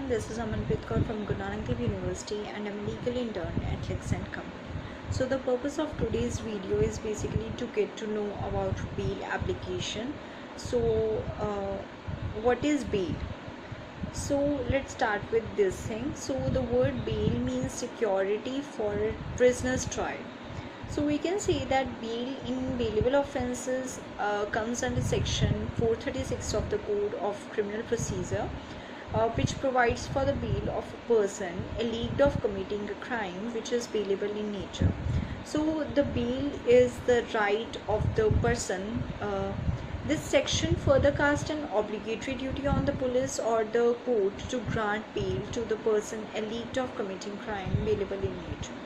everyone, this is Amanpreet Kaur from Guru Nanak Dev University and I'm a legal intern at Lex & Company. So the purpose of today's video is basically to get to know about bail application. So what is bail? So let's start with this thing. So the word bail means security for a prisoner's trial. So we can say that bail in bailable offences comes under section 436 of the Code of Criminal Procedure, which provides for the bail of a person alleged of committing a crime which is bailable in nature. So the bail is the right of the person. This section further casts an obligatory duty on the police or the court to grant bail to the person alleged of committing crime bailable in nature.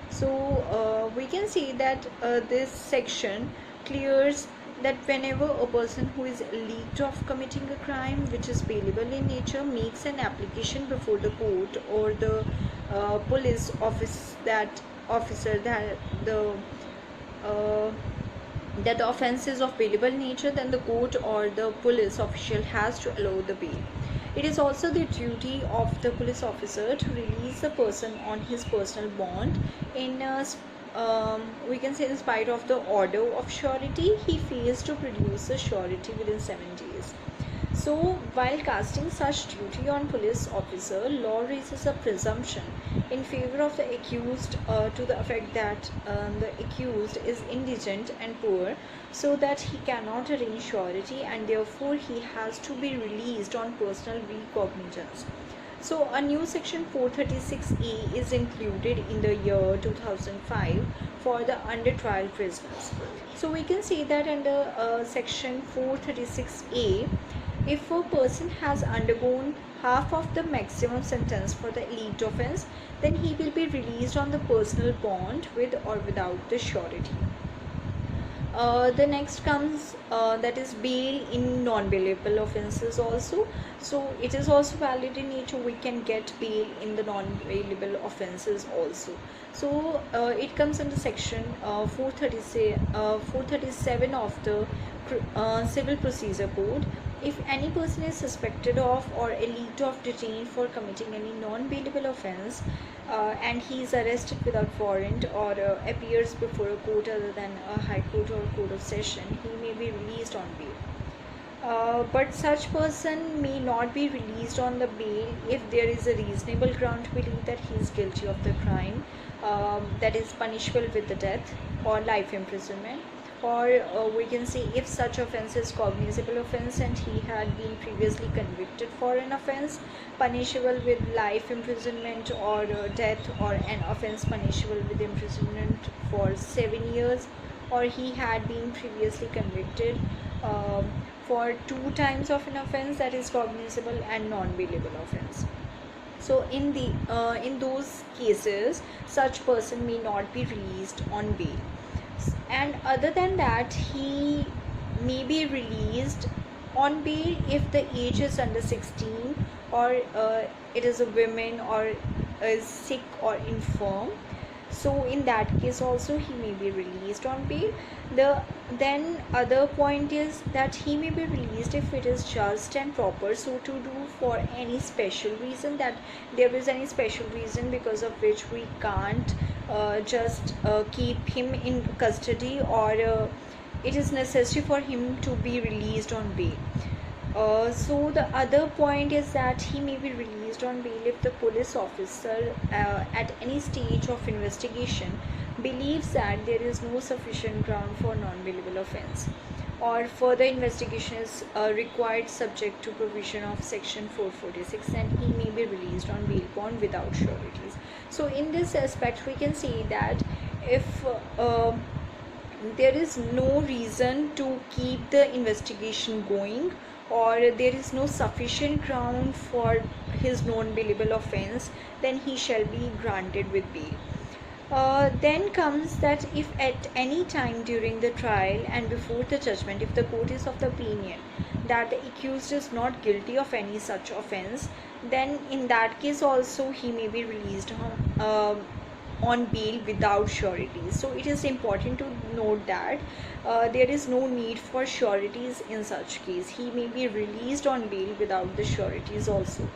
So we can see that this section clears that whenever a person who is alleged of committing a crime which is bailable in nature makes an application before the court or the police office that the offence is of bailable nature, then the court or the police official has to allow the bail. It is also the duty of the police officer to release the person on his personal bond in we can say in spite of the order of surety he fails to produce a surety within 7 days. So while casting such duty on police officer, law raises a presumption in favor of the accused to the effect that the accused is indigent and poor, so that he cannot arrange surety and therefore he has to be released on personal recognizance. So a new section 436A is included in the year 2005 for the under trial prisoners. So we can say that under section 436A, if a person has undergone half of the maximum sentence for the alleged offence, then he will be released on the personal bond with or without the surety. The next comes that is bail in non-bailable offences also. So it is also valid in nature. We can get bail in the non-bailable offences also. So it comes under section 437 of the Civil Procedure Code. If any person is suspected of or alleged of detained for committing any non-bailable offence and he is arrested without warrant or appears before a court other than a high court or court of session, he may be released on bail. But such person may not be released on the bail if there is a reasonable ground to believe that he is guilty of the crime that is punishable with the death or life imprisonment. Or we can say if such offence is cognizable offence and he had been previously convicted for an offence punishable with life imprisonment or death, or an offence punishable with imprisonment for 7 years, or he had been previously convicted for 2 times of an offence that is cognizable and non-bailable offence. So in those cases such person may not be released on bail. And other than that, he may be released on bail if the age is under 16 or it is a woman or is sick or infirm. So in that case also he may be released on bail. Then other point is that he may be released if it is just and proper so to do for any special reason, that there is any special reason because of which we can't just keep him in custody, or it is necessary for him to be released on bail. So the other point is that he may be released on bail if the police officer at any stage of investigation believes that there is no sufficient ground for non-bailable offence, or further investigation is required subject to provision of section 446, and he may be released on bail bond without sureties. So in this aspect we can say that if there is no reason to keep the investigation going, or there is no sufficient ground for his non-bailable offence, then he shall be granted with bail. Then comes that if at any time during the trial and before the judgment, if the court is of the opinion that the accused is not guilty of any such offence, then in that case also he may be released on bail without sureties. So it is important to note that there is no need for sureties in such case. He may be released on bail without the sureties also.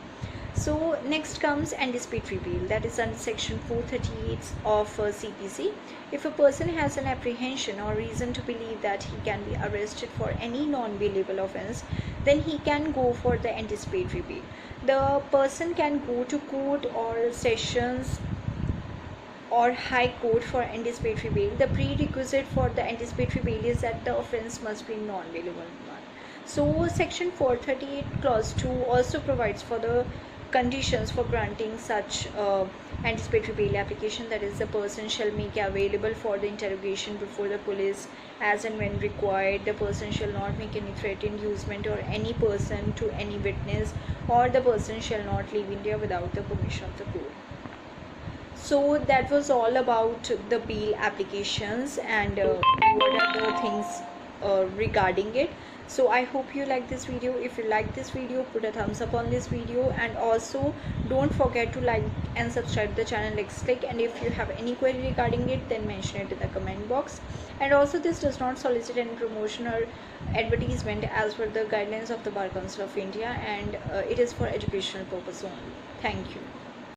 So next comes anticipatory bail, that is under section 438 of CPC. If a person has an apprehension or reason to believe that he can be arrested for any non-bailable offence, then he can go for the anticipatory bail. The person can go to court or sessions or high court for anticipatory bail. The prerequisite for the anticipatory bail is that the offence must be non-bailable one. So section 438 clause 2 also provides for the conditions for granting such anticipatory bail application, that is, the person shall make available for the interrogation before the police as and when required. The person shall not make any threat, inducement, or any person to any witness, or the person shall not leave India without the permission of the court. So that was all about the bail applications and what are the things regarding it. So I hope you like this video. If you like this video, put a thumbs up on this video, and also don't forget to like and subscribe the channel Let's Click. And if you have any query regarding it, then mention it in the comment box. And also, this does not solicit any promotion or advertisement as per the guidelines of the Bar Council of India, and it is for educational purpose only. Thank you.